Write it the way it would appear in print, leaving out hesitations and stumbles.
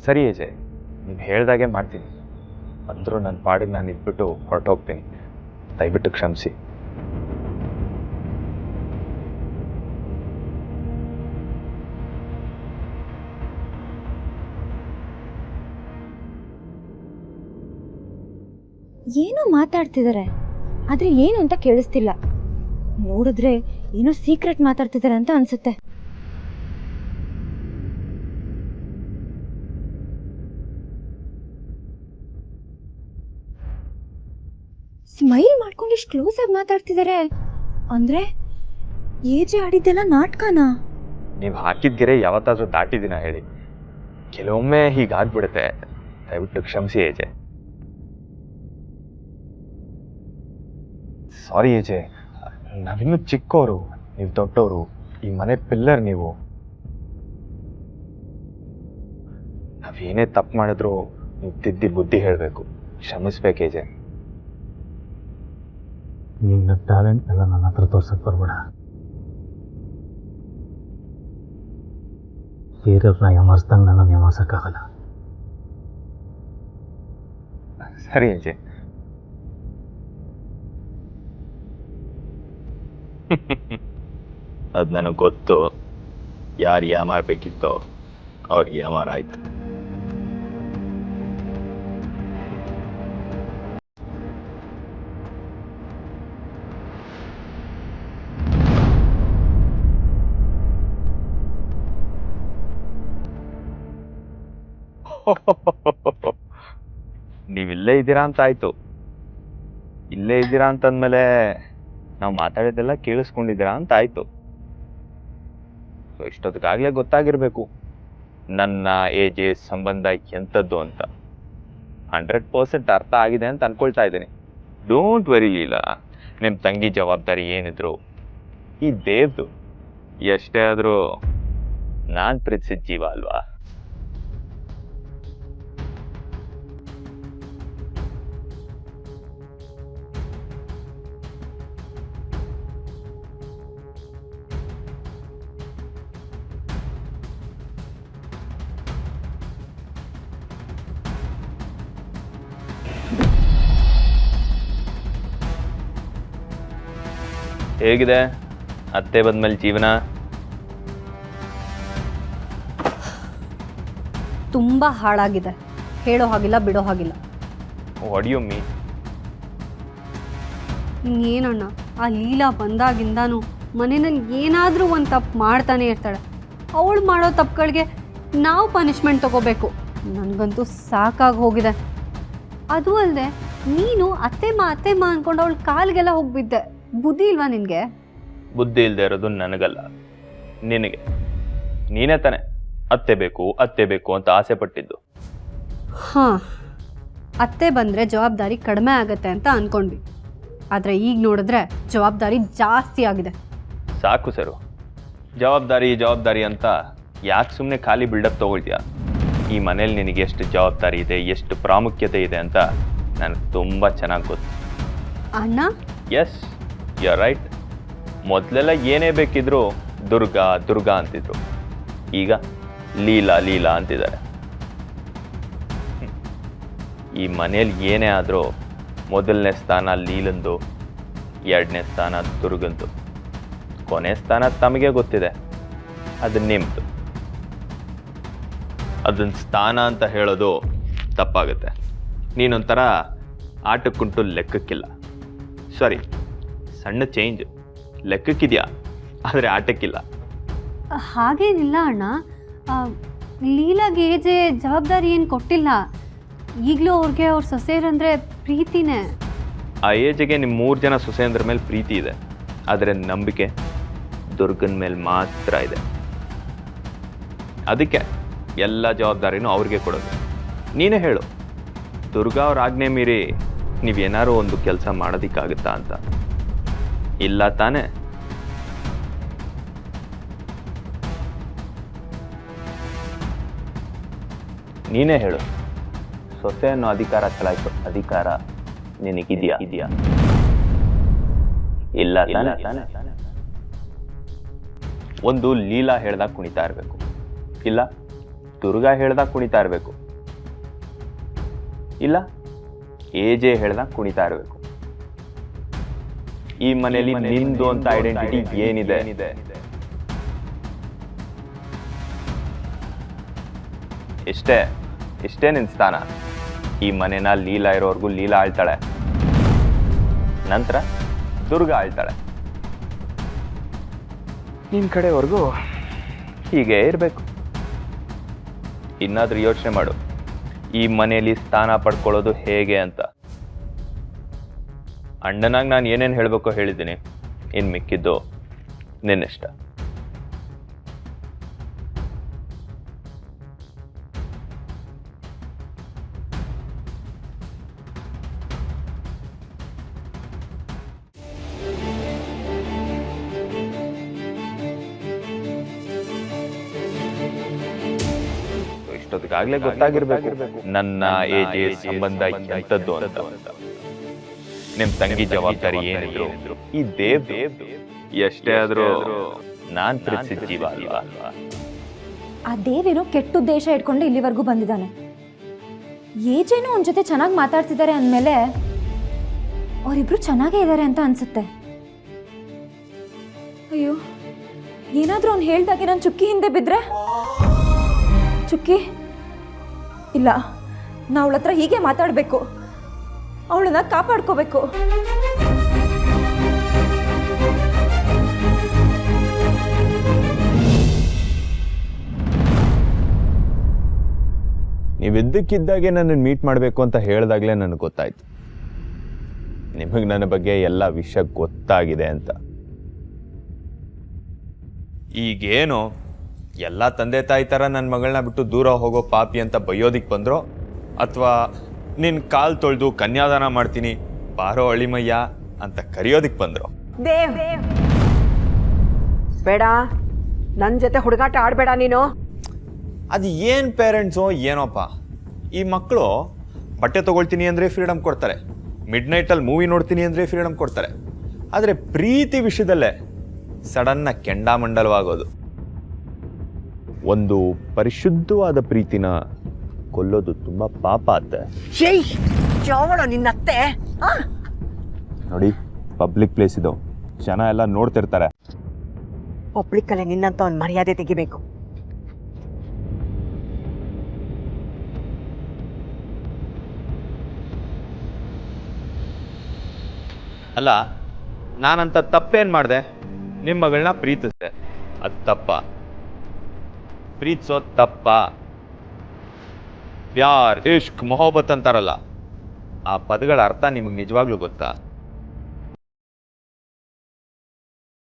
ಸರಿ ಅಜಯ್, ನೀವು ಹೇಳ್ದಾಗೆ ಮಾಡ್ತೀನಿ. ಅಂದರೂ ನನ್ನ ಪಾಡಿಗೆ ನಾನು ಇದ್ಬಿಟ್ಟು ಹೊರಟೋಗ್ತೀನಿ. ದಯವಿಟ್ಟು ಕ್ಷಮಿಸಿ. ಏನೋ ಮಾತಾಡ್ತಿದ್ದಾರೆ, ಆದ್ರೆ ಏನು ಅಂತ ಕೇಳಿಸ್ತಿಲ್ಲ. ನೋಡಿದ್ರೆ ಏನೋ ಸೀಕ್ರೆಟ್ ಮಾತಾಡ್ತಿದ್ದಾರೆ ಅಂತ ಅನ್ಸುತ್ತೆ. ಸ್ಮೈಲ್ ಮಾಡ್ಕೊಂಡು ಇಷ್ಟು ಕ್ಲೋಸ್ ಆಗಿ ಮಾತಾಡ್ತಿದ್ದಾರೆ ಅಂದ್ರೆ ಏಜೆ ಆಡಿದ್ದೆಲ್ಲ ನಾಟಕನಾ? ನೀವು ಹಾಕಿದ ಗೆರೆ ಯಾವತ್ತಾದ್ರೂ ದಾಟಿದ್ದೀನ ಹೇಳಿ? ಕೆಲವೊಮ್ಮೆ ಹೀಗಾಗ್ಬಿಡುತ್ತೆ. ದಯವಿಟ್ಟು ಕ್ಷಮಿಸಿ ಏಜೆ. ಸಾರಿ ಏಜೆ, ನಾವಿನ್ನೂ ಚಿಕ್ಕವರು, ನೀವು ದೊಡ್ಡವರು, ಈ ಮನೆ ಪಿಲ್ಲರ್ ನೀವು. ನಾವೇನೇ ತಪ್ಪು ಮಾಡಿದ್ರು ನೀವು ತಿದ್ದಿ ಬುದ್ಧಿ ಹೇಳಬೇಕು. ಕ್ಷಮಿಸ್ಬೇಕು ಏಜೆ. ನಿನ್ನ ಟ್ಯಾಲೆಂಟ್ ಎಲ್ಲ ನನ್ನ ಹತ್ರ ತೋರ್ಸಕ್ಕೆ ಬರ್ಬೇಡ. ಬೇರೆಯವ್ರನ್ನ ಯಮಾರಿಸ್ದಂಗೆ ನನ್ನನ್ನು ಯಮಾರ್ಸಕ್ಕಾಗಲ್ಲ. ಸರಿ ಅಜಯ್. ಅದು ನನಗೆ ಗೊತ್ತು. ಯಾರು ಯಾಮಾರಬೇಕಿತ್ತೋ ಅವ್ರಿಗೆ ಯಾಮಾರ ಆಯ್ತು. ನೀವಿಲ್ಲೇ ಇದ್ದೀರಾ ಅಂತ ಆಯ್ತು. ಇಲ್ಲೇ ಇದ್ದೀರಾ ಅಂತಂದ್ಮೇಲೆ ನಾವು ಮಾತಾಡೋದೆಲ್ಲ ಕೇಳಿಸ್ಕೊಂಡಿದ್ದೀರಾ ಅಂತ ಆಯ್ತು. ಸೊ ಇಷ್ಟೊತ್ತಿಗಾಗಲೇ ಗೊತ್ತಾಗಿರ್ಬೇಕು ನನ್ನ ಏಜ್ ಸಂಬಂಧ ಎಂಥದ್ದು ಅಂತ. 100% ಅರ್ಥ ಆಗಿದೆ ಅಂತ ಅನ್ಕೊಳ್ತಾ ಇದ್ದೀನಿ. ಡೋಂಟ್ ವರಿ ಲೀಲಾ, ನಿಮ್ಮ ತಂಗಿ ಜವಾಬ್ದಾರಿ ಏನಿದ್ರು ಈ ದೇವ್ದು. ಎಷ್ಟೇ ಆದರೂ ನಾನು ಪ್ರೀತಿಸಿದ ಜೀವ ಅಲ್ವಾ? ಹೇಗಿದೆ ಅತ್ತೆ ಬಂದ್ಮೇಲೆ ಜೀವನ? ತುಂಬ ಹಾಳಾಗಿದೆ. ಹೇಳೋ ಹಾಗಿಲ್ಲ, ಬಿಡೋ ಹಾಗಿಲ್ಲ. ಒಡಿಯೊಮ್ಮಿ ಏನಣ್ಣ, ಆ ಲೀಲಾ ಬಂದಾಗಿಂದಾನು ಮನೆಯಲ್ಲಿ ಏನಾದರೂ ಒಂದು ತಪ್ಪು ಮಾಡ್ತಾನೆ ಇರ್ತಾಳೆ. ಅವಳು ಮಾಡೋ ತಪ್ಪುಗಳಿಗೆ ನಾವು ಪನಿಷ್ಮೆಂಟ್ ತಗೋಬೇಕು. ನನಗಂತೂ ಸಾಕಾಗಿ ಹೋಗಿದೆ. ಅದು ಅಲ್ಲದೆ ನೀನು ಅತ್ತೆಮ್ಮ ಅಂದ್ಕೊಂಡು ಅವಳ ಕಾಲಿಗೆಲ್ಲ ಹೋಗ್ಬಿದ್ದೆ. ಬುದ್ಧಿ ಇಲ್ವಾ ನಿನಗೆ? ಬುದ್ಧಿ ಇಲ್ಲದೆ ಇರೋದು ನನಗಲ್ಲ, ನಿನಗೆ. ನೀನೇ ತಾನೆ ಅತ್ತೆ ಬೇಕು ಅಂತ ಆಸೆ ಪಟ್ಟಿದ್ದು. ಹಾಂ, ಅತ್ತೆ ಬಂದರೆ ಜವಾಬ್ದಾರಿ ಕಡಿಮೆ ಆಗತ್ತೆ ಅಂತ ಅಂದ್ಕೊಂಡ್ವಿ. ಆದರೆ ಈಗ ನೋಡಿದ್ರೆ ಜವಾಬ್ದಾರಿ ಜಾಸ್ತಿ ಆಗಿದೆ. ಸಾಕು ಸರು, ಜವಾಬ್ದಾರಿ ಅಂತ ಯಾಕೆ ಸುಮ್ಮನೆ ಖಾಲಿ ಬಿಲ್ಡಪ್ ತೊಗೊಳ್ತೀಯಾ? ಈ ಮನೇಲಿ ನಿನಗೆ ಎಷ್ಟು ಜವಾಬ್ದಾರಿ ಇದೆ, ಎಷ್ಟು ಪ್ರಾಮುಖ್ಯತೆ ಇದೆ ಅಂತ ನನಗೆ ತುಂಬ ಚೆನ್ನಾಗಿ ಗೊತ್ತು. ಅಣ್ಣ, ಎಸ್, ಯು ಆರ್ ರೈಟ್. ಮೊದಲೆಲ್ಲ ಏನೇ ಬೇಕಿದ್ರು ದುರ್ಗಾ ಅಂತಿದ್ರು. ಈಗ ಲೀಲಾ ಅಂತಿದ್ದಾರೆ. ಈ ಮನೇಲಿ ಏನೇ ಆದರೂ ಮೊದಲನೇ ಸ್ಥಾನ ಲೀಲಂದು, ಎರಡನೇ ಸ್ಥಾನ ದುರ್ಗಂದು, ಕೊನೆ ಸ್ಥಾನ ತಮಗೆ ಗೊತ್ತಿದೆ, ಅದು ನಿಮ್ಮದು. ಅದನ್ನ ಸ್ಥಾನ ಅಂತ ಹೇಳೋದು ತಪ್ಪಾಗುತ್ತೆ. ನೀನೊಂಥರ ಆಟಕ್ಕುಂಟು ಲೆಕ್ಕಕ್ಕಿಲ್ಲ. ಸಾರಿ, ಸಣ್ಣ ಚೇಂಜ್. ಲೆಕ್ಕಕ್ಕಿದೆಯಾ, ಆದರೆ ಆಟಕ್ಕಿಲ್ಲ. ಹಾಗೇನಿಲ್ಲ ಅಣ್ಣ. ಲೀಲಾಗೆ ಏಜೆ ಜವಾಬ್ದಾರಿ ಏನು ಕೊಟ್ಟಿಲ್ಲ. ಈಗಲೂ ಅವ್ರಿಗೆ ಅವ್ರ ಸೊಸೆಯರಂದರೆ ಪ್ರೀತಿನೇ. ಆ ಏಜಿಗೆ ನಿಮ್ಮ 3 ಜನ ಸೊಸೆಯಂದ್ರ ಮೇಲೆ ಪ್ರೀತಿ ಇದೆ, ಆದರೆ ನಂಬಿಕೆ ದುರ್ಗನ ಮೇಲೆ ಮಾತ್ರ ಇದೆ. ಅದಕ್ಕೆ ಎಲ್ಲ ಜವಾಬ್ದಾರಿನೂ ಅವ್ರಿಗೆ ಕೊಡೋದು. ನೀನೇ ಹೇಳು, ದುರ್ಗಾ ಅವ್ರ ಆಜ್ಞೆ ಮೀರಿ ನೀವೇನಾರು ಒಂದು ಕೆಲಸ ಮಾಡೋದಕ್ಕಾಗುತ್ತಾ ಅಂತ? ಇಲ್ಲ ತಾನೆ? ನೀನೇ ಹೇಳು, ಸೊಸೆ ಅನ್ನೋ ಅಧಿಕಾರ ಚಲಾಯಿಸೋ ಅಧಿಕಾರ ನಿನಗಿದೆಯಾ? ಇಲ್ಲ ತಾನೆ? ಒಂದು ಲೀಲಾ ಹೇಳ್ದಾಗ ಕುಣಿತಾ ಇರಬೇಕು, ಇಲ್ಲ ದುರ್ಗಾ ಹೇಳ್ದಾಗ ಕುಣಿತಾ ಇರಬೇಕು, ಇಲ್ಲ AJ ಹೇಳ್ದಾಗ ಕುಣಿತಾ ಇರಬೇಕು. ಈ ಮನೆಯಲ್ಲಿ ನಿಂದು ಅಂತ ಐಡೆಂಟಿಟಿ ಏನಿದೆ? ಇಷ್ಟೇ ನಿನ್ ಸ್ಥಾನ. ಈ ಮನೆನ ಲೀಲಾ ಇರೋವರೆಗೂ ಲೀಲಾ ಆಳ್ತಾಳೆ, ನಂತರ ದುರ್ಗಾ ಆಳ್ತಾಳೆ. ನಿನ್ ಕಡೆವರೆಗೂ ಹೀಗೆ ಇರಬೇಕು. ಇನ್ನಾದ್ರೂ ಯೋಚನೆ ಮಾಡು, ಈ ಮನೆಯಲ್ಲಿ ಸ್ಥಾನ ಪಡ್ಕೊಳ್ಳೋದು ಹೇಗೆ ಅಂತ. ಅಣ್ಣನಾಗಿ ನಾನು ಏನೇನು ಹೇಳಬೇಕೋ ಹೇಳಿದ್ದೀನಿ, ಇನ್ನು ಮಿಕ್ಕಿದ್ದು ನಿನ್ನಿಷ್ಟ. ಇಷ್ಟೊತ್ತಿಗಾಗ್ಲೇ ಗೊತ್ತಾಗಿರ್ಬೇಕು ನನ್ನ AJ ಸಂಬಂಧ ಎಂಥದ್ದು ಅಂತ. ನಿಮ್ ತಂಗಿ ಜವಾಬ್ದಾರಿ ಏನಿದ್ರು ಈ ದೇವ್ ಎಷ್ಟೇ ಆದ್ರೂ ನಾನ್ ಪ್ರೀತಿಸಿದ ಜೀವ ಅಲ್ವಾ? ಆ ದೇವೇನೋ ಕೆಟ್ಟ ಉದ್ದೇಶ ಇಟ್ಕೊಂಡು ಇಲ್ಲಿವರೆಗೂ ಬಂದಿದ್ದಾನೆ. ಏಜೇನೋ ಅವನ ಜೊತೆ ಚೆನ್ನಾಗಿ ಮಾತಾಡ್ತಿದ್ದಾರೆ ಅಂದಮೇಲೆ ಅವರಿಬ್ರು ಚೆನ್ನಾಗೇ ಇದ್ದಾರೆ ಅಂತ ಅನ್ಸುತ್ತೆ. ಅಯ್ಯೋ, ಏನಾದರೂ ಅವ್ನು ಹೇಳ್ದಾಗೆ ನಾನು ಚುಕ್ಕಿ ಹಿಂದೆ ಬಿದ್ದರೆ? ಚುಕ್ಕಿ ಇಲ್ಲ, ನಾ ಅವಳ ಹತ್ರ ಹೀಗೆ ಮಾತಾಡಬೇಕು, ಅವಳನ್ನ ಕಾಪಾಡ್ಕೋಬೇಕು. ನೀವಿದ್ದಕ್ಕಿದ್ದಾಗೆ ನನ್ನನ್ನು ಮೀಟ್ ಮಾಡಬೇಕು ಅಂತ ಹೇಳಿದಾಗಲೇ ನನಗೆ ಗೊತ್ತಾಯ್ತು ನಿಮಗೆ ನನ್ನ ಬಗ್ಗೆ ಎಲ್ಲ ವಿಷಯ ಗೊತ್ತಾಗಿದೆ ಅಂತ. ಈಗೇನು ಎಲ್ಲ ತಂದೆ ತಾಯಿ ಥರ ನನ್ನ ಮಗಳನ್ನ ಬಿಟ್ಟು ದೂರ ಹೋಗೋ ಪಾಪಿ ಅಂತ ಬೈಯೋದಿಕ್ಕೆ ಬಂದ್ರೋ, ಅಥವಾ ನಿನ್ನ ಕಾಲು ತೊಳೆದು ಕನ್ಯಾದಾನ ಮಾಡ್ತೀನಿ ಬಾರೋ ಅಳಿಮಯ್ಯ ಅಂತ ಕರೆಯೋದಿಕ್ಕೆ ಬಂದ್ರು? ದೇವ್, ಬೇಡ, ನನ್ನ ಜೊತೆ ಹುಡುಗಾಟ ಆಡಬೇಡ ನೀನು. ಅದು ಏನು ಪೇರೆಂಟ್ಸು ಏನೋಪ್ಪ, ಈ ಮಕ್ಕಳು ಬಟ್ಟೆ ತೊಗೊಳ್ತೀನಿ ಅಂದರೆ ಫ್ರೀಡಮ್ ಕೊಡ್ತಾರೆ, ಮಿಡ್ ನೈಟಲ್ಲಿ ಮೂವಿ ನೋಡ್ತೀನಿ ಅಂದರೆ ಫ್ರೀಡಮ್ ಕೊಡ್ತಾರೆ. ಆದರೆ ಪ್ರೀತಿ ವಿಷಯದಲ್ಲೇ ಸಡನ್ನಾಗಿ ಕೆಂಡಾಮಂಡಲವಾಗೋದು. ಒಂದು ಪರಿಶುದ್ಧವಾದ ಪ್ರೀತಿನ ಕೊಲ್ಲೋದು ತುಂಬ ಪಾಪ ಅತ್ತೆ. ಚವಳ ನಿನ್ನತ್ತೆ. ನೋಡಿ, ಪಬ್ಲಿಕ್ ಪ್ಲೇಸ್ ಇದು, ಜನ ಎಲ್ಲ ನೋಡ್ತಿರ್ತಾರೆ. ಪಬ್ಲಿಕ್ಕಲ್ಲೇ ನಿನ್ನಂತ ಒಂದು ಮರ್ಯಾದೆ ತೆಗಿಬೇಕು. ಅಲ್ಲ, ನಾನಂತ ತಪ್ಪೇನು ಮಾಡಿದೆ? ನಿಮ್ಮ ಮಗಳನ್ನ ಪ್ರೀತಿಸಿದೆ, ಅದು ತಪ್ಪ? ಪ್ರೀತಿಸೋದು ತಪ್ಪ? ಪ್ಯಾರ್ ಇಷ್ಕ್ ಮೊಹಬ್ಬತ್ ಅಂತಾರಲ್ಲ, ಆ ಪದಗಳ ಅರ್ಥ ನಿಮಗೆ ನಿಜವಾಗ್ಲೂ ಗೊತ್ತಾ?